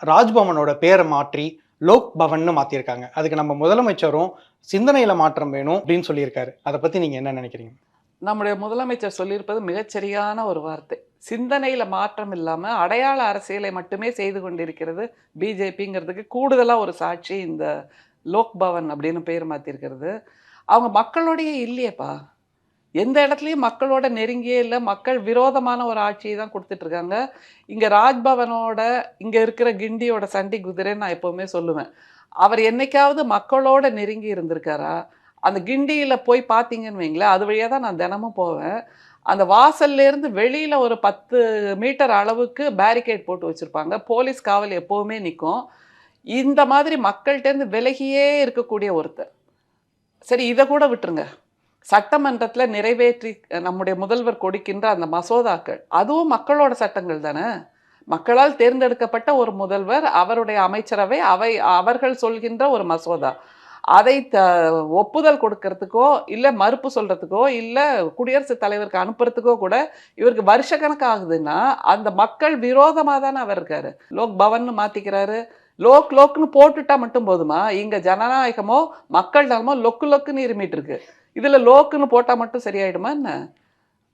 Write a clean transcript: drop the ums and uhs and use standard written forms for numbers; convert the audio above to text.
ராஜ்பவனோட பேரை மாற்றி லோக் பவன்னு மாத்திருக்காங்க. அதுக்கு நம்ம முதலமைச்சரும் சிந்தனையில மாற்றம் வேணும் அப்படின்னு சொல்லியிருக்காரு. அதை பத்தி நீங்க என்ன நினைக்கிறீங்க? நம்முடைய முதலமைச்சர் சொல்லியிருப்பது மிகச்சரியான ஒரு வார்த்தை. சிந்தனையில மாற்றம் இல்லாம அடையாள அரசியலை மட்டுமே செய்து கொண்டிருக்கிறது பிஜேபிங்கிறதுக்கு கூடுதலா ஒரு சாட்சி இந்த லோக் பவன் அப்படின்னு பேர் மாத்திருக்கிறது. அவங்க மக்களோடயே இல்லையேப்பா. எந்த இடத்துலயும் மக்களோட நெருங்கியே இல்ல. மக்கள் விரோதமான ஒரு ஆட்சியை தான் குடுத்துட்டு இருக்காங்க. இங்க ராஜ்பவனோட இங்க இருக்கிற கிண்டியோட சண்டி குதிரைன்னு நான் எப்பவுமே சொல்லுவேன். அவர் என்னைக்காவது மக்களோட நெருங்கி இருந்திருக்காரா? அந்த கிண்டியில போய் பார்த்தீங்கன்னு வைங்களேன், அது வழியா தான் நான் தினமும் போவேன். அந்த வாசல்லேருந்து வெளியில ஒரு 10 மீட்டர் அளவுக்கு பேரிகேட் போட்டு வச்சிருப்பாங்க. போலீஸ் காவல் எப்பவுமே நிக்கும். இந்த மாதிரி மக்கள்ட்டேருந்து விலகியே இருக்கக்கூடிய ஒருத்தர். சரி இத கூட விட்டுருங்க. சட்டமன்றத்துல நிறைவேற்றி நம்முடைய முதல்வர் கொடுக்கின்ற அந்த மசோதாக்கள், அதுவும் மக்களோட சட்டங்கள் தானே! மக்களால் தேர்ந்தெடுக்கப்பட்ட ஒரு முதல்வர், அவருடைய அமைச்சரவை, அவர்கள் சொல்கின்ற ஒரு மசோதா. அதை ஒப்புதல் கொடுக்கறதுக்கோ, இல்ல மறுப்பு சொல்றதுக்கோ, இல்ல குடியரசுத் தலைவருக்கு அனுப்புறதுக்கோ கூட இவருக்கு வருஷக்கணக்கு ஆகுதுன்னா, அந்த மக்கள் விரோதமா தானே அவர் இருக்காரு. லோக் பவன்னு மாத்திக்கிறாரு. லோக்ன்னு போட்டுட்டா மட்டும் போதுமா? இங்க ஜனநாயகமோ, மக்கள் நலமோ லொக்கு லொக்குன்னு இருமிட்டு இருக்கு. இதுல லோக்குன்னு போட்டா மட்டும் சரியாயிடுமா என்ன?